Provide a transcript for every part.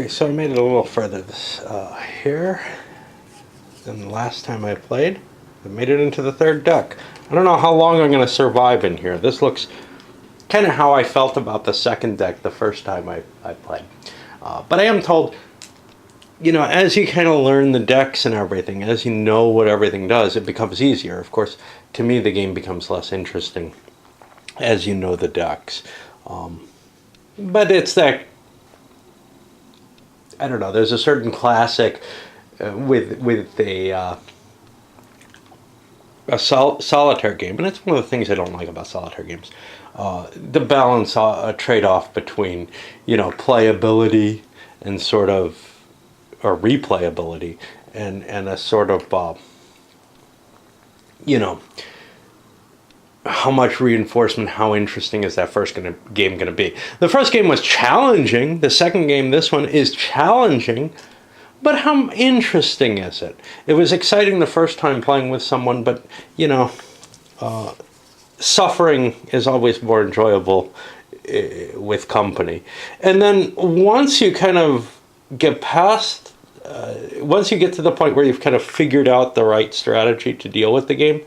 Okay, so I made it a little further here than the last time I played. I made it into the third deck. I don't know how long I'm going to survive in here. This looks kind of how I felt about the second deck the first time I played. But I am told, you know, as you kind of learn the decks and everything, as you know what everything does, it becomes easier. Of course, to me, the game becomes less interesting as you know the decks. But it's that, I don't know, there's a certain classic with a solitaire game, and it's one of the things I don't like about solitaire games. The balance, a trade-off between, you know, playability and sort of, or replayability, and a sort of, you know, how much reinforcement, how interesting is that first game going to be? The first game was challenging. The second game, this one, is challenging. But how interesting is it? It was exciting the first time playing with someone, but, you know, suffering is always more enjoyable with company. And then once you kind of get past, once you get to the point where you've kind of figured out the right strategy to deal with the game,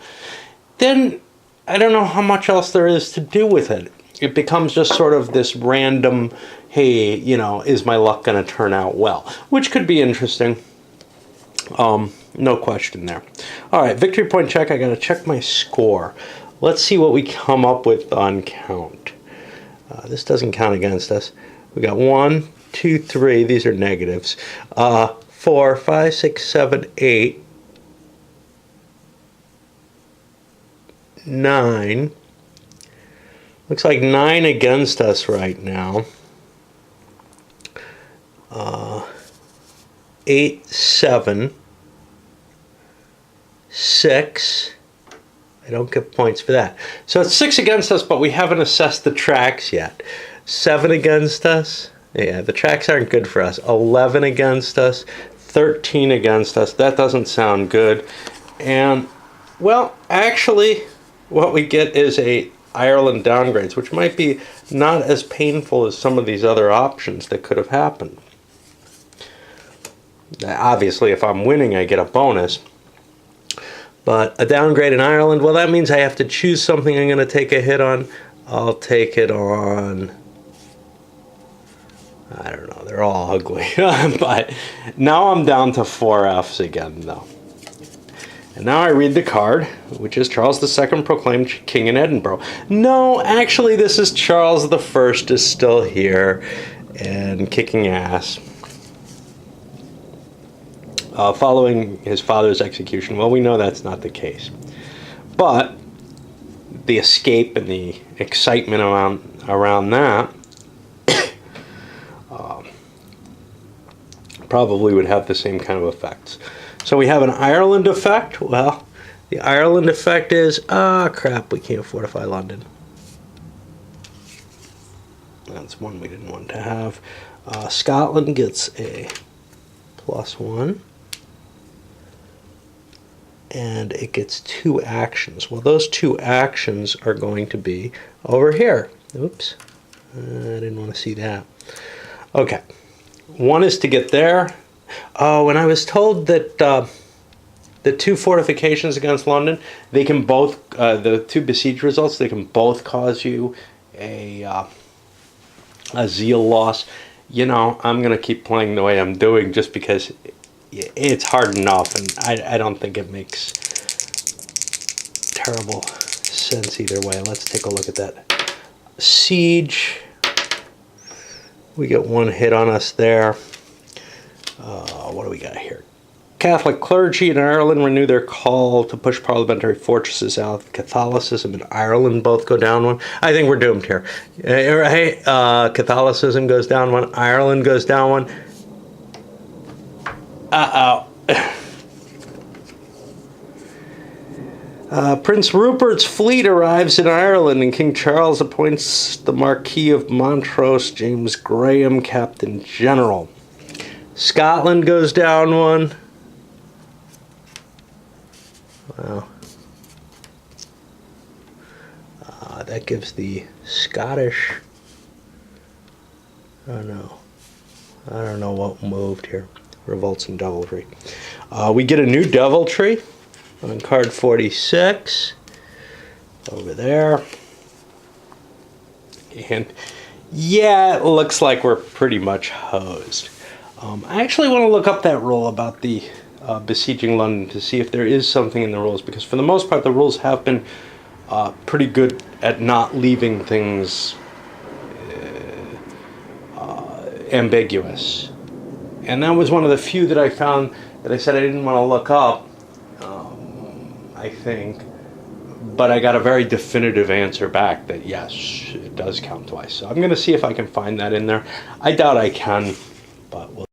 then I don't know how much else there is to do with it. It becomes just sort of this random, hey, you know, is my luck going to turn out well? Which could be interesting. No question there. All right, victory point check. I got to check my score. Let's see what we come up with on count. This doesn't count against us. We got 1, 2, 3. These are negatives. 4, 5, 6, 7, 8. 9. Looks like 9 against us right now. 8, 7. 6. I don't get points for that. So it's 6 against us, but we haven't assessed the tracks yet. 7 against us. Yeah, the tracks aren't good for us. 11 against us. 13 against us. That doesn't sound good. And, well, actually, what we get is a Ireland downgrades, which might be not as painful as some of these other options that could have happened. Obviously, if I'm winning, I get a bonus. But a downgrade in Ireland, well, that means I have to choose something I'm going to take a hit on. I'll take it on, I don't know, they're all ugly. But now I'm down to 4 Fs again, though. And now I read the card, which is Charles II proclaimed king in Edinburgh. No, actually, this is Charles I is still here and kicking ass. Following his father's execution, well, we know that's not the case. But the escape and the excitement around that probably would have the same kind of effects. So we have an Ireland effect. Well, the Ireland effect is, crap, we can't fortify London. That's one we didn't want to have. Scotland gets a +1. And it gets 2 actions. Well, those 2 actions are going to be over here. Oops, I didn't want to see that. Okay, one is to get there. Oh, and I was told that the 2 fortifications against London, they can both, the 2 besiege results, they can both cause you a zeal loss. You know, I'm going to keep playing the way I'm doing just because it's hard enough, and I don't think it makes terrible sense either way. Let's take a look at that. Siege. We get 1 hit on us there. What do we got here? Catholic clergy in Ireland renew their call to push parliamentary fortresses out. Catholicism and Ireland both go down 1. I think we're doomed here. Hey, Catholicism goes down 1. Ireland goes down 1. Prince Rupert's fleet arrives in Ireland, and King Charles appoints the Marquis of Montrose, James Graham, Captain General. Scotland goes down 1. Wow. That gives the Scottish... Oh no. I don't know what moved here. Revolts and Devilry. We get a new Deviltry on card 46. Over there. And yeah, it looks like we're pretty much hosed. I actually want to look up that rule about the besieging London to see if there is something in the rules, because for the most part the rules have been pretty good at not leaving things ambiguous. And that was one of the few that I found that I said I didn't want to look up, I think. But I got a very definitive answer back that yes, it does count twice. So I'm going to see if I can find that in there. I doubt I can, but we'll.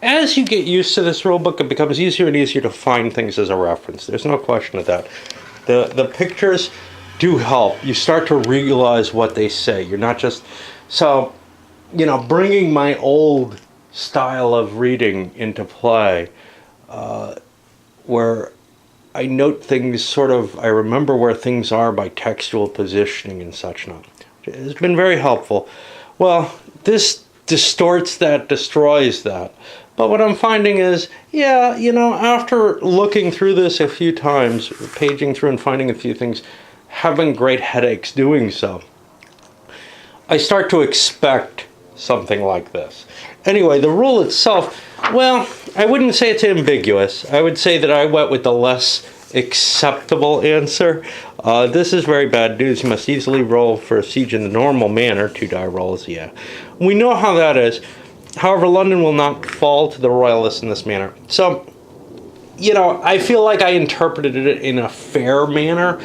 As you get used to this rulebook, it becomes easier and easier to find things as a reference. There's no question of that. The pictures do help. You start to realize what they say. You're not just... So, bringing my old style of reading into play, where I note things I remember where things are by textual positioning and such not. It's been very helpful. Well, this distorts that, destroys that. But what I'm finding is, after looking through this a few times, paging through and finding a few things, having great headaches doing so, I start to expect something like this. Anyway, the rule itself, well, I wouldn't say it's ambiguous. I would say that I went with the less acceptable answer. This is very bad news. You must easily roll for a siege in the normal manner. 2 die rolls, yeah. We know how that is. However, London will not fall to the royalists in this manner. So, I feel like I interpreted it in a fair manner.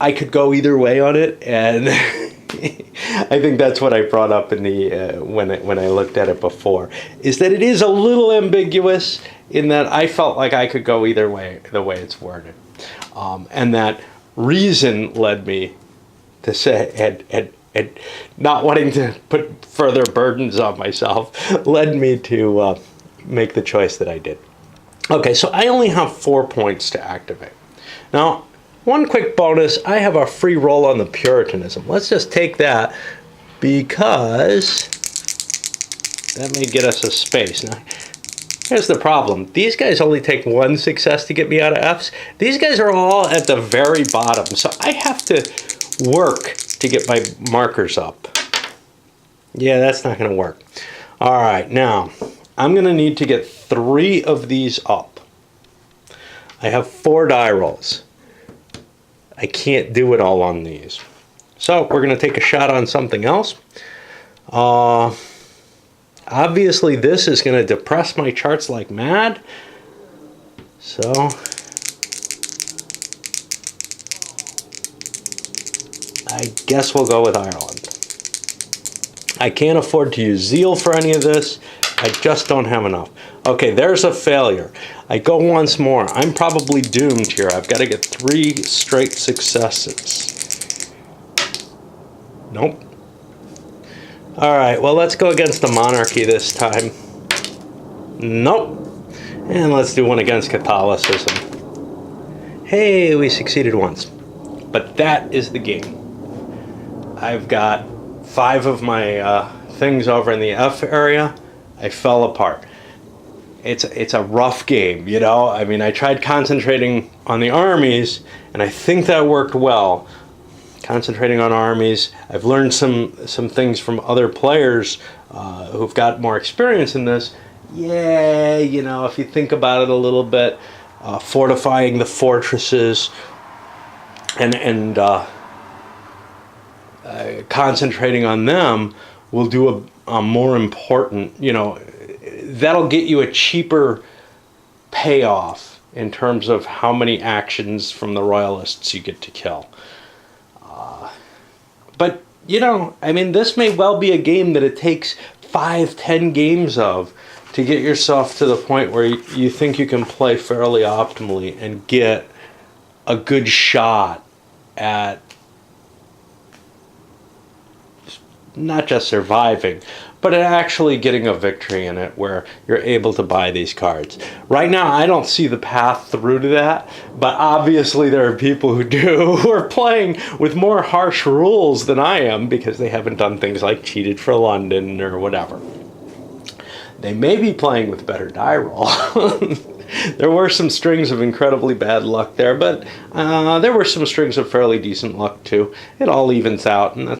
I could go either way on it, and I think that's what I brought up in the when I looked at it before, is that it is a little ambiguous in that I felt like I could go either way, the way it's worded, and that reason led me to say, and not wanting to put further burdens on myself, led me to make the choice that I did. Okay, so I only have 4 points to activate. Now, one quick bonus, I have a free roll on the Puritanism. Let's just take that because that may get us a space. Now, here's the problem. These guys only take 1 success to get me out of Fs. These guys are all at the very bottom, so I have to work to get my markers up. Yeah, that's not going to work. All right, now I'm going to need to get 3 of these up. I have 4 die rolls. I can't do it all on these. So we're going to take a shot on something else. Obviously, this is going to depress my charts like mad. So I guess we'll go with Ireland. I can't afford to use Zeal for any of this. I just don't have enough. Okay, there's a failure. I go once more. I'm probably doomed here. I've got to get 3 straight successes. Nope. All right, well, let's go against the monarchy this time. Nope. And let's do one against Catholicism. Hey, we succeeded once. But that is the game. I've got 5 of my things over in the F area. I fell apart. It's a rough game, you know? I mean, I tried concentrating on the armies, and I think that worked well. Concentrating on armies. I've learned some things from other players who've got more experience in this. Yeah, you know, if you think about it a little bit, fortifying the fortresses and concentrating on them will do a more important, you know, that'll get you a cheaper payoff in terms of how many actions from the royalists you get to kill. But, you know, I mean, this may well be a game that it takes 5-10 games of to get yourself to the point where you think you can play fairly optimally and get a good shot at not just surviving, but actually getting a victory in it where you're able to buy these cards. Right now, I don't see the path through to that, but obviously there are people who do, who are playing with more harsh rules than I am because they haven't done things like cheated for London or whatever. They may be playing with better die roll. There were some strings of incredibly bad luck there, but there were some strings of fairly decent luck too. It all evens out, and